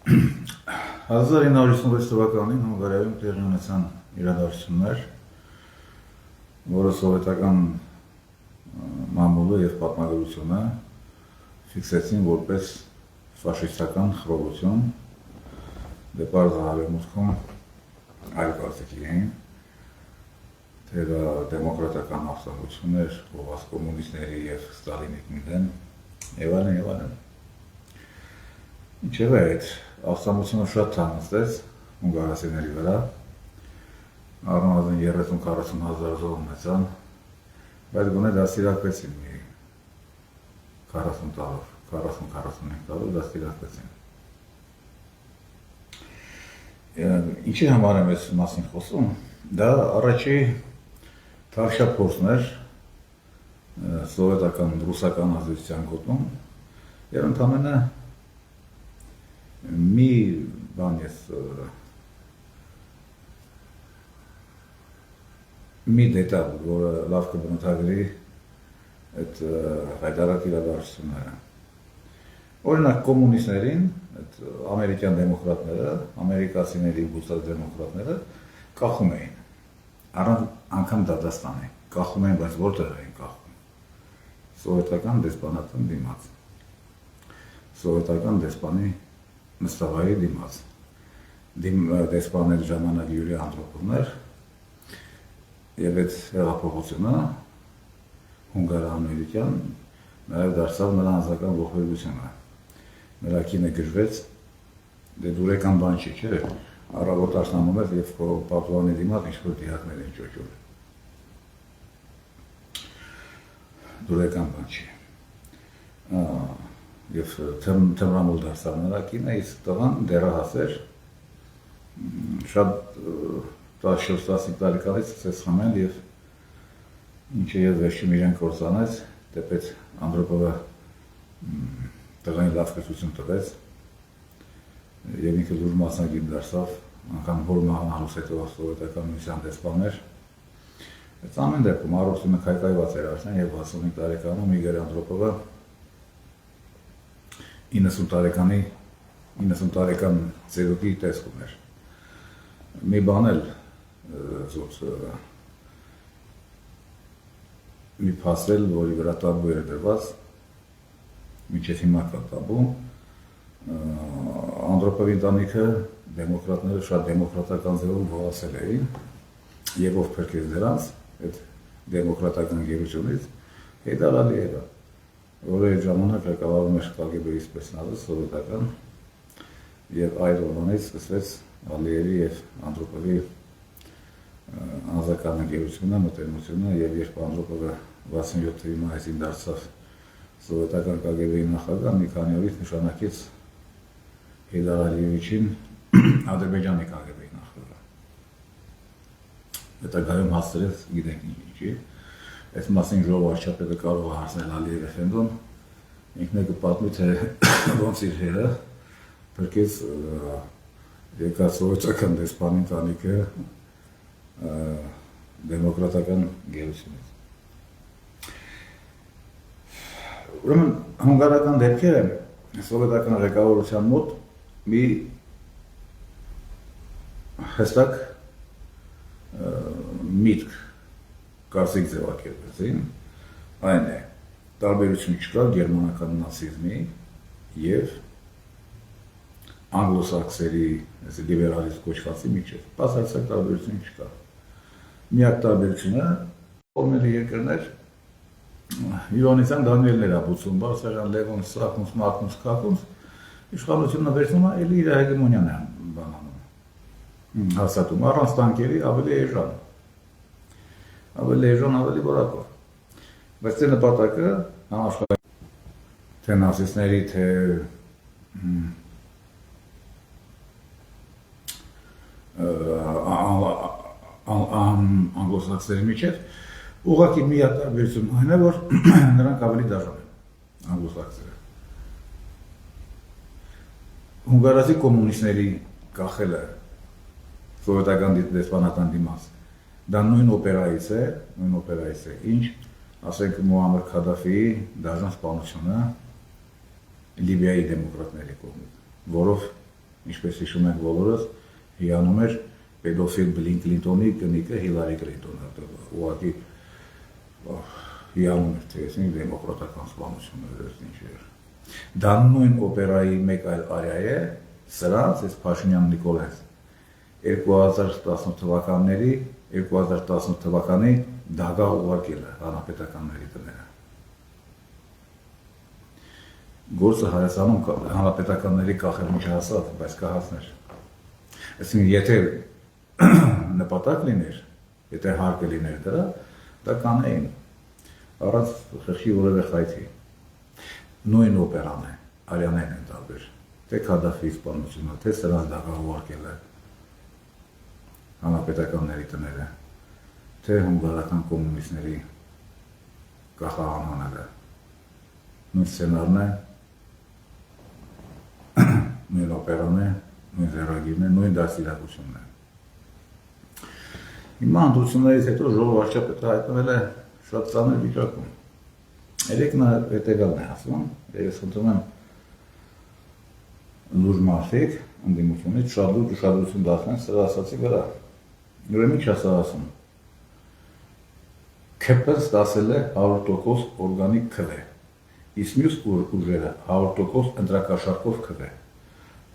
1956 թվականին Հունգարիայում տեղի ունեցան իրադարձություններ, որը սովետական մամուլը եւ պատմագրությունը ֆիքսեցին որպես ֆաշիստական խռովություն, դե բարձրահարմունքում այլ կարծիքի էին, թե դա դեմոկրատական հաղթանակություն էր, ով կոմունիստների եւ Ստալինի դեմ, եւ այլն։ Ինչևէ, այդ աղսամությունը շատ թանձնեց հունգարացիների վրա, առնվազն 30-40 հազար զոհ ունեցան, բայց գոնե դաստիարակվեցին մի 40 տարով, 40-45 տարով դաստիարակվեցին։ Ինչի համար եմ այս մասին խոսում, դա առաջի թավշափորձն էր սովետական, ռուսական ազդեցության գոտում, եւ ընդամենը մի բան ես մի դետալ, որը լավ կբնութագրի այդ հայտարարած իրադարձությունները։ Օրինակ կոմունիստներին, այդ ամերիկյան դեմոկրատները, ամերիկացիների բուսած դեմոկրատները կախում էին, առանց անգամ դատաստանի, կախում էին, բայց որտեղ էին կախում։ Սովետական դեսպանատան դիմաց, սովետական դեսպանի նստավայրի դիմաց, դեսպանել ժամանակ Յուրի Անդրոպովներ, եւ այդ հեղափոխությունը հունգարա-ամերիկյան նաեւ դարձավ նրա անձնական ողբերգությունը։ Նրա կինը գժվեց, դե դուրեկան բան չի, չէ՞, առավոտ աշնանում էր եւ պատուհանի դիմաց ինչ-որ դիակներ են ճոճում։ Դուրեկան բան չի։ Եվ թմրամոլ դարձավ նրա կինը, իսկ տղան դեռահաս էր, շատ 14-15 տարեկանից սկսեց խմել եւ ինչը եւ վերջում իրեն կործանեց, դեպեց Անդրոպովը տղային լավ կրթություն տվեց եւ ինքը լուր մասնագետ դարձավ, անգամ հոր մահանալուց հետո սովետական միության դեսպան էր։ Այդ ամեն դեպքում առողջությունը քայքայված էր արդեն եւ 65 տարեկանում Իգոր Անդրոպովը 90 տարեկան ծերուկի տեսքում էր։ Մի բան էլ մի փասել, որի վրա տաբու էր դրված, մինչև հիմա կա տաբու, Անդրոպովի ընտանիքը դեմոկրատները շատ դեմոկրատական ձևով գոհացել էին, եւ ով փրկեց դրանց, այդ դեմոկրատական գերությունից, Հեյդար Ալիևը, որը այդ ժամանակ ղեկավարում էր KGB-ի սպեցնազը սովետական, եւ այդ օրվանից սկսվեց Ալիևի եւ Անդրոպովի անձնական ընկերությունը, մտերմությունը, եւ երբ Անդրոպովը 67 թվականի մայիսին դարձավ սովետական KGB-ի նախագահ, մի քանի օրից նշանակեց Հեյդար Ալիևիչին Ադրբեջանի KGB-ի նախագահ։ Հետագայում հասցրեց, գիտենք ինչի, այս մասին ժողով վարչապետը կարող է հարցնել Ալիև Էֆենդուն, ինքն է կպատմի, թե ոնց իր հերը փրկեց եկած սովետական դեսպանի ընտանիքը դեմոկրատական գերությունից։ Ուրեմն հունգարական դեպքերը սովետական ղեկավարության մոտ մի հստակ միտք կարծիք ձևակերպեցին, այն է, տարբերություն չկա գերմանական նացիզմի եւ անգլոսաքսերի լիբերալիզմ կոչվածի միջեւ։ Բացարձակ տարբերություն չկա։ Միակ տարբերությունը ֆորմերի երկրներ Իվանեսյան Դանիելներ ապուծում, Բարսեղյան, Լևոն, Սախմուս, Մակմուս, Կակումս, իշխանությունը վերցնում է էլի իր հեգեմոնիան է բանանում։ Հաստատում առանց տանկերի ավելի էժան, ավելի որակով։ Բայց դե նպատակը համաշխարհային թե նացիստների, թե անգլոսաքսերի միջև ուղղակի միակ տարբերությունն այն է, որ նրանք ավելի դաժան են անգլոսաքսերը։ Հունգարացի կոմունիստների կախելը սովետական դեսպանատան դիմաց, դա նույն օպերայից է, ինչ, ասենք Մուամմար Քադաֆիի դաժան սպանությունը Լիբիայի դեմոկրատների կողմից, որով ինչպես հիշում ենք բոլորս, հիանում էր պետոֆիլ Բիլ Կլինտոնի կնիկը Հիլարի Կլինտոնը, ուղղակի հիանում էր, թե այսինքն դեմոկրատական սպանությունը ինչ էր։ Դա նույն օպերայի մեկ այլ արյա է, սրանց, այս Փաշինյան Նիկոլաս 2018 թվականի դագա ուղարկել է հանրապետականների տները։ Գործը Հայաստանում հանրապետականների կախել միջահասած, բայց կահասներ։ Այսինքն, եթե նպատակ լիներ, եթե հարկը լիներ դրա, դա կանեին, առանց խեղճի որևէ խայթի։ Նույն օպերան է, արյաներն են տարբեր, թե Քադաֆի սպանությունը, թե սրանց դագա ուղարկել է հանրապետականների տները, թե հունգարական կոմունիստների կախահանանելը։ Նույն սցենարն է, նույն օպերան է, նույն ձեռագիրն է, նույն դաստիարակությունն է։ Հիմա ընտրություններից հետո ժողով վարչապետը հայտնվել է շատ ծանր վիճակում։ Երեք նա հետևյալն է ասում, ես խնդրում եմ լուրջ մարդիկ ընդդիմությունից շատ լուրջ ուշադրություն դարձնեն սրա ասացի վրա։ Ուրեմն ինչ ասա ասում։ ՔՊ-ն ստացել է 100% օրգանիկ քվե, իսկ մյուս ուժերը 100% ընտրակաշառքով քվե։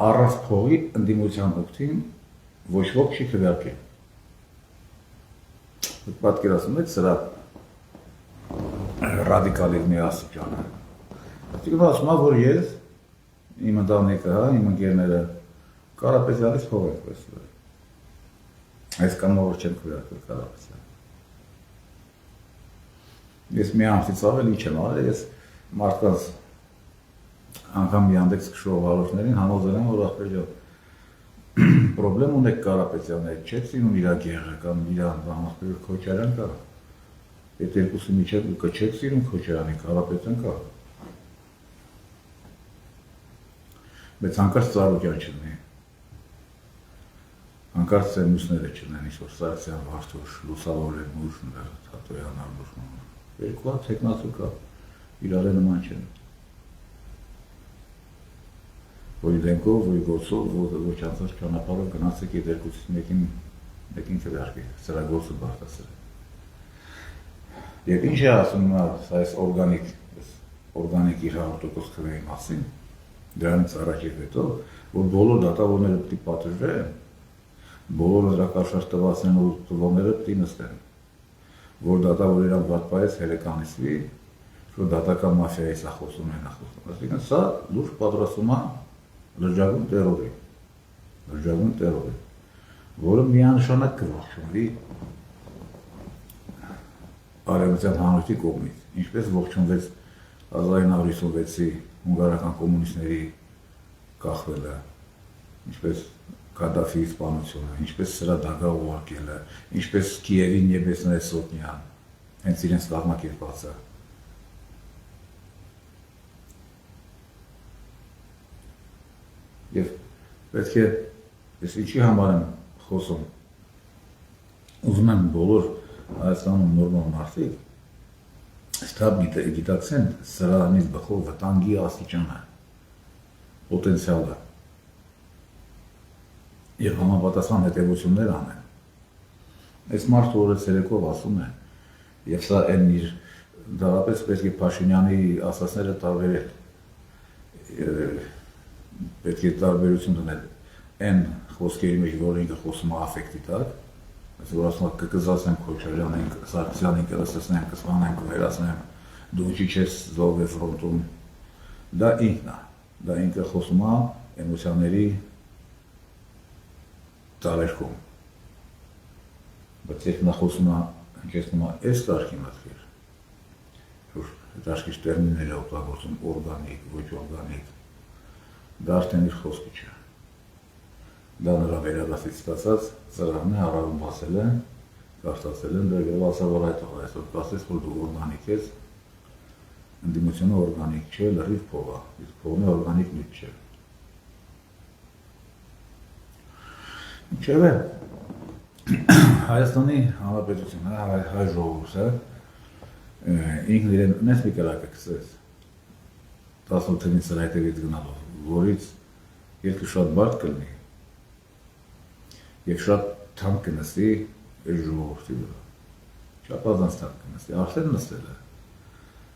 Առանց փողի ընդդիմության օգտին ոչ ոք չի քվեարկել։ Պատկերացնում եք սրա ռադիկալիզմի աստիճանը։ Այսինքն ասում եմ, որ ես, իմ ընտանիքը, իմ ընկերները Կարապետյանից փող ենք վերցրել։ Այս կանոնով որ չեմ քվեարկել Կարապետյան։ Ես մի ամսից ավել ինչ եմ արել, ես մարդկանց անգամ Yandex քշող վարորդներին համոզել եմ, որ ախպեր ջան, պրոբլեմ ունեք Կարապետյանի հետ, չեք սիրում իր գեղը կամ իր ախպեր Քոչարյան կա։ Այդ երկուսի միջև չեք սիրում Քոչարյանի, Կարապետյան կա։ Բայց հանկարծ Ծառուկյան չլինի։ Հանկարծ մյուսները չլինեն, ինչ-որ Սարգսյան, Վարդուշ, Լուսավորեն, Մուշն, Թաթոյան, Ալբուշն։ Երկու հատ թեկնածու կա, իրար նման չեն։ Որի դեմքով, որի գործով, ոչ անցած ճանապարհով գնացեք այդ երկուսից մեկին քվեարկի, սրա գործը բարձրացրել։ Եվ ինչ է ասում նա այս օրգանիկ իր 100% քվեի մասին, դրանից առաջ եւ հետո, որ բոլոր դատավորները պետք է պատժվեն, բոլոր ընտրակաշառք տվածներն ու տվողները պետք է նստեն, որ դատավորերան վատպայից հերեկանիսվի, որ դատական մաֆիայի սա խոսում են խոսում։ Այսինքն սա լուրջ պատրաստում է լրջագույն տերորի, որը միանշանակ կողջունվի արևմտյան հանրույթի կողմից, ինչպես ողջունվեց 1956-ի հունգարական կոմունիստների կախվելը, ինչպես Քադաֆիի սպանությունը, ինչպես սրա դագա ուղարկելը, ինչպես Կիևի Նեբեսնաե Սոտնյան, հենց իրենց կազմակերպածը։ Եվ պետք է, ես ինչի համար եմ խոսում, ուզում եմ բոլոր Հայաստանում նորմալ մարդիկ ստապ գիտակցեն սրանից բխող վտանգի աստիճանը, պոտենցիալը և համապատասխան հետևություններ անեն։ Այս մարդը օրը ցերեկով ասում է, և սա են իր դարապես պետք է Փաշինյանի ասածները տարբերել, պետք է տարբերություն դնել այն խոսքերի մեջ, որ ինքը խոսում է աֆեկտի տակ, որ ասում է կկզացնեմ Քոչարյանին, Սարգսյանին կլսեցնեմ, կսպանեմ, կվերացնեմ, դու ինչի չես զոհվել ֆրոնտում, դա ինքն է, դա ինքը խոսում է էմոցիաների տարերքում, բայց երբ նա խոսում է, հնչեցնում է այս տարքի մտքեր, որ դաշկիչ տերմիններ է օգտագործում օրգանիկ, ոչ օրգանիկ, դա արդեն իր խոսքը չէ։ Դա նրա վերադասից ստացած ծրահն է, առավում ասել են, կարծացել են, դրգրով ասավ, որ այդ այսօր կասես, որ դու օրգանիկ ես, ընդդիմությունը օրգանիկ չէ, լրիվ փող է, իսկ փողն է օրգանիկ նույն չէ։ Ինչևէ, Հայաստանի Հանրապետությունը, հայ ժողովուրդը, ինքն իրեն մեծ մի կրակ է կսեց, 18-ին սրա հետևից գնալով, որից Երկու շատ բարդ կլինի և շատ թանկ կնստի այս ժողովրդի վրա, շատ ազանց թանկ կնստի, արդեն նստել է,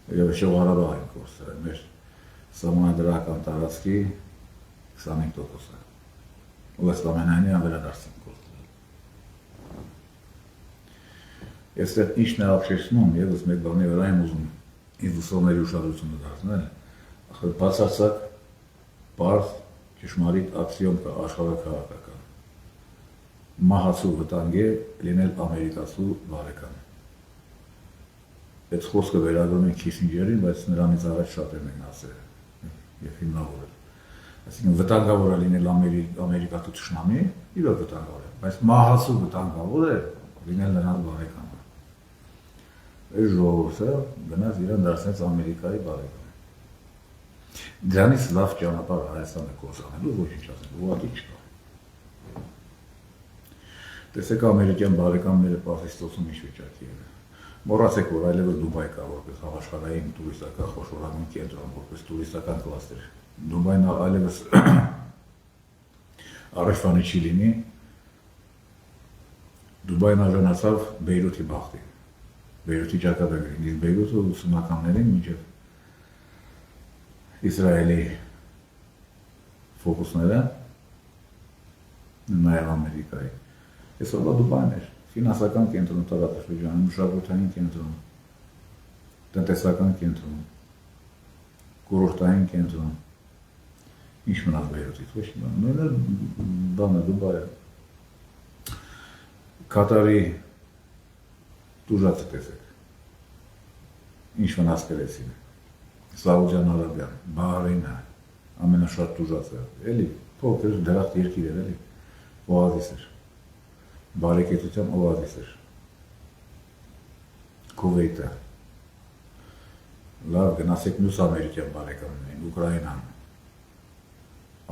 Երևի Ղարաբաղ են կորցրել, մեր սահմանադրական տարածքի 25%-ը, ու ըստ ամենայնի անվերադարձ են կորցրել։ Այստեղ ինչն է ապշեցնում, ևս մեկ բանի վրա եմ ուզում ինձ ուսողների ուշադրությունը դարձնել, բացարձակ պարզ ճշմարիտ աքսիոմ կա աշխարհաքաղաքական։ Մահացու վտանգ է լինել ամերիկացու բարեկամ։ Այդ խոսքը վերագրում են Քիսինջերին, բայց նրանից առաջ շատերն են ասել և հիմնավորել։ Այսինքն վտանգավոր է լինել ամերիկացու թշնամի, իրոք վտանգավոր է, բայց մահացու վտանգավոր է լինել նրանց բարեկամը։ Այս ժողովուրդը գնաց իրան դարձնեց Ամերիկայի բարեկամ։ Դրանից լավ ճանապարհ Հայաստանը կործանելու ոչինչ ասել, ուղղակի չկա։ Տեսեք ամերիկյան բարեկամները Պարսիստոսում ինչ վիճակի են։ Մոռացեք, որ այլևս Դուբայ կա որպես համաշխարհային տուրիստական խոշորագույն կենտրոն, որպես տուրիստական կլաստեր։ Դուբայն այլևս առաջվանի չի լինի։ Դուբայն արժանացավ Բեյրութի բախտին, Բեյրութի ճակատագրին, իսկ Բեյրութը 80-ականներին մինչև Իսրայելի ֆոկուսները, նաև Ամերիկայի, այսօրվա Դուբայն էր, ֆինանսական կենտրոն տարածաշրջանում, մշակութային կենտրոն, տնտեսական կենտրոն, կուրորտային կենտրոն, ինչ մնաց Բեյրութից, ոչ մի բան, նույնը բանը Դուբայը, Կատարի տուժածը տեսեք, ինչ մնաց կրեցին, Սաուդյան Արաբիան, Բահրեյնը, ամենաշատ տուժածը, էլի, փոքր դրախտ երկիր էր, էլի, օազիս էր, բարեկեցության օազիս էր, Քուվեյթը, լավ գնացեք մյուս ամերիկյան բարեկամներին, Ուկրաինան,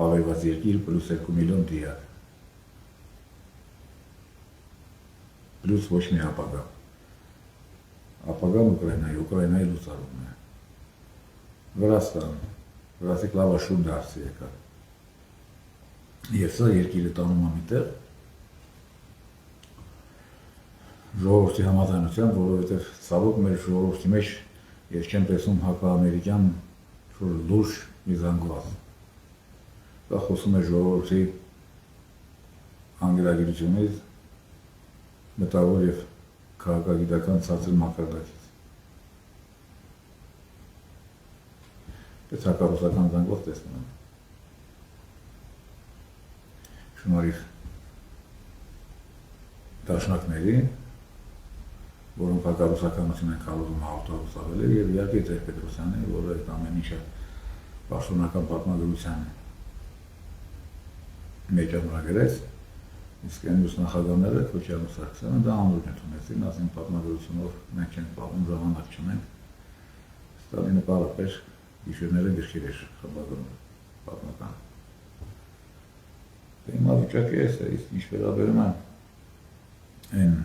ավերված երկիր պլուս 2 միլիոն դիար, պլուս ոչ մի ապագա, ապագան Ուկրաինայի լուծարումն է, Վրաստան, վրաստիկ լավ աշուր դարձի եկա, և սա երկիրը տանում ամիտեղ, ժողովրդի համաձայնությամբ, որովհետև ցավոք մեր ժողովրդի մեջ ես չեմ տեսնում հակաամերիկյան լուրջ մի զանգված։ Դա խոսում է ժողովրդի անգլիագիտությունից, մտավոր և քաղաքագիտական ցածր մակարդակից։ Պես հակառուսական զանգված տեսնում եմ։ Շնորհիվ դաշնակների, որոնք հակառուսականություն են կարողում հաղորդակցվել և իհարկե Տեր-Պետրոսյանը, որը այդ ամեն ինչը պաշտոնական պատմագրության մեջ ամրագրեց, իսկ այն մյուս նախագահները, Քոչարյան ու Սարգսյանը դա ամրույն ընդունեցին, ասին պատմագրությունով մենք չենք պահում, ժամանակ չունենք, Ստալինը պարապեր գիշերները գրքեր էր խմբագրում պատմական։ Հիմա վիճակը էս է, իսկ ինչ վերաբերում է այն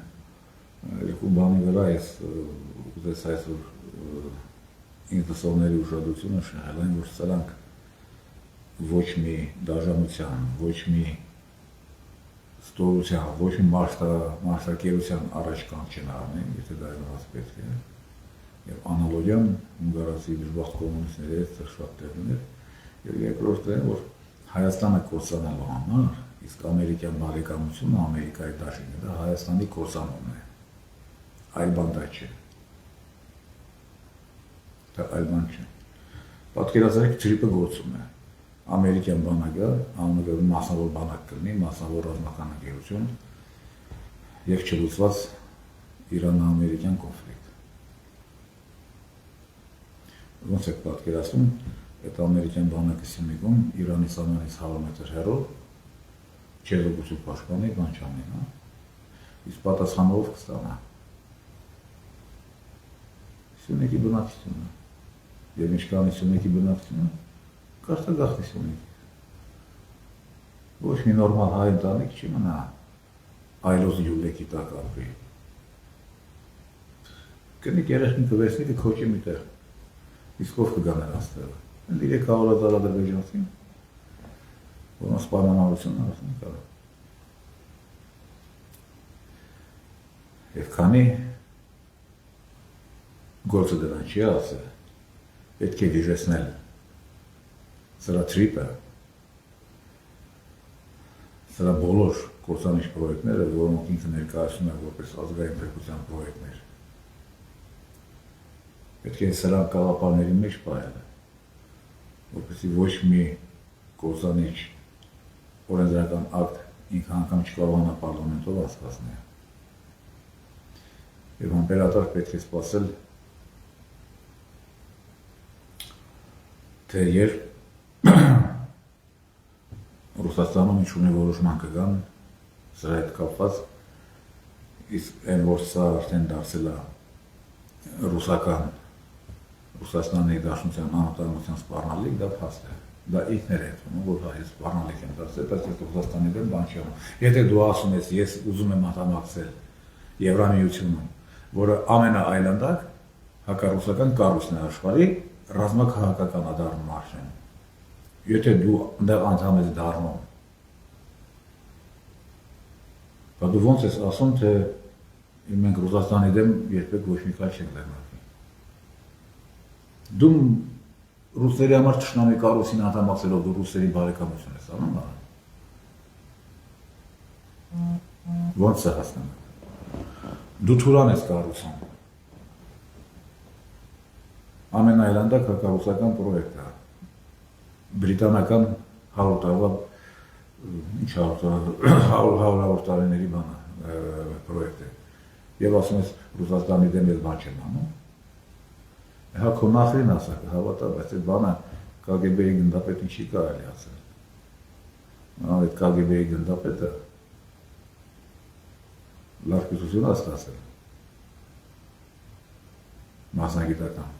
երկու բանի վրա ես ուզես այսօր ինձ լսողների ուշադրությունը շնորհել այն, որ սրանք ոչ մի դաժանության, ոչ մի ստորության, ոչ մի մասնակերության առաջ կանգ չեն առնեն, եթե դա նրանց պետք է։ Եվ անալոգիան հունգարացի դժբախտ կոմունիստների հետ շատ տեղներ, և երկրորդը է, որ Հայաստանը կործանելու համար, իսկ ամերիկյան բարեկամությունը, Ամերիկայի դաշինքը, դա Հայաստանի կործանումն է, այլ բան դա չէ, դա այլ բան չէ, պատկերացրեք թրիպը գործում է, ամերիկյան բանակը, անունը մասնավոր բանակ կլինի, մասնավոր ռազմական ընկերություն և չլուծված Իրան-ամերիկյան կոնֆլիկտ։ Ոնց եք պատկերացնում, այդ ամերիկյան բանակի Սյունիքում Իրանի սահմանից 100 մետր հեռու չեղողություն պաշտպանի, բան չանի, իսկ պատասխանով կստանա Սյունիքի բնակչությունը, և ինչ կանի Սյունիքի բնակչությունը, կարտագաղթի Սյունիքի։ Ոչ մի նորմալ հայ ընտանիք չի մնա այլոց յուլեկի տակ ապրի։ Կնիկ երեխին կվերցնի կքոչի մի տեղ, իսկ ով կգա նրանց տեղը։ Իրեք հավորած Ադրբեջանցին, որոնց պայմանավորությունն ասում կարող։ Եվ քանի գործը դրան չի ասել, պետք է վիժեցնել սրա թրիպը, սրա բոլոր կործանիչ պրոյեկտները, որոնք ինքը ներկայացնում է որպես ազգային պետության պրոյեկտներ։ Պետք է սրանք գաղափարների մեջ պահել, որպեսզի ոչ մի կործանիչ օրենսդրական ակտ ինքը անգամ չկարողանա պարլամենտով անցկացնել։ Եվ անպերատար պետք է սպասել, թե երբ Ռուսաստանում ինչ-ունի որոշման կգան սրա հետ կապված, իսկ այն որ սա արդեն դարձել է Ռուսաստանի Դաշնության անվտանգության սպառնալիք, դա փաստ է։ Դա ինքներ է ընդունում, որ հայ սպառնալիք են դարձել, բայց այդ Ռուսաստանի դեմ բան չի անում։ Եթե դու ասում ես, ես ուզում եմ անդամակցել Եվրամիությունում, որը ամենաայլանդակ հակառուսական կառույցն է աշխարհի, ռազմաքաղաքական ադառնում արժեն։ Եթե դու այնտեղ անդամ ես դառնում, բայց դու ոնց ես ասում, թե մենք Ռուսաստանի դեմ երբեք ոչ մի քայլ չենք ձեռնարկի։ Դու ռուսերի համար թշնամի կառույցին անդամակցելով դու ռուսերի բարեկամություն ես անում, ոնց է հասնում։ Դու Թուրան ես կառուցում։ Ամենաայլանդակ հակառուսական պրոյեկտը, բրիտանական 100 տարվա, ինչ 100 տարիների բանը պրոյեկտ է։ Եվ ասում ես Ռուսաստանի դեմ ես բան չեմ անում։ Հա քո նախրին ասա, հավատա, բայց այդ բանը KGB-ի գնդապետին չի կարելի ասել։ Այդ KGB-ի գնդապետը լավ կուսություն է ստացել, մասնագիտական,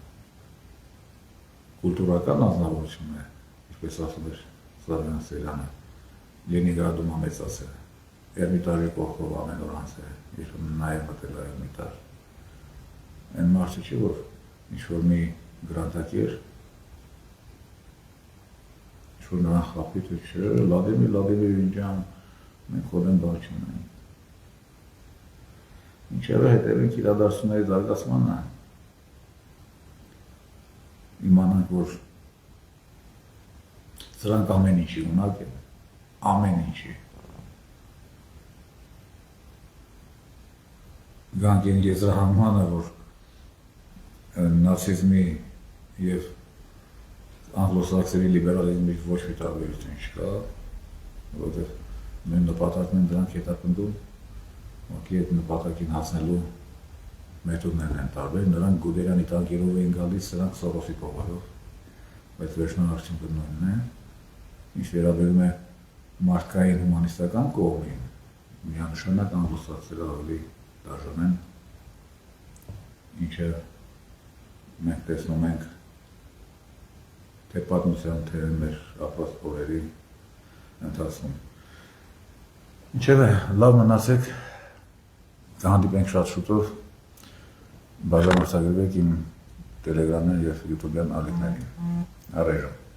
կուլտուրական անձնավորություն է, ինչպես ասում էր Սլավյան Սեյրանը, Լենինգրադում ամեցացել, Էրմիտաժի կողքով ամեն օր անցել, երբ նաև մտել է Էրմիտաժ, այն մարդը չի, որ ինչ-որ մի գրանտակեր, ինչ-որ նրան խապի, թե չէ, Լադիմիր Ինջան, մենք խոդեն բան չունենք։ Ինչևէ հետևենք իրադարձությունների զարգացմանը, իմանանք, որ սրանք ամեն ինչի ունակ են, ամեն ինչի։ Գանք են եզրահանգմանը, որ նացիզմի և անգլոսաքսերի լիբերալիզմի ոչ մի տարբերություն չկա, որովհետև նույն նպատակն են դրանք հետապնդում, ուղղակի այդ նպատակին հասնելու մեթոդներն են տարբեր, նրանք Գուդերյանի տանկերով էին գալիս, սրանք Սորոսի կողմերով, բայց վերջնահարցունքը նույնն է, ինչ վերաբերում է մարդկային հումանիստական կողմին, միանշանակ անգլոսաքսերը ավելի դաժան են, ինչը մենք տեսնում ենք թե պատմության, թե մեր ապրած օրերի ընթացքում։ Ինչևէ, լավ մնացեք, կհանդիպենք շատ շուտով, բաժանորդագրվեք իմ տելեգրամյան և յուտուբյան ալիքներին, առայժմ։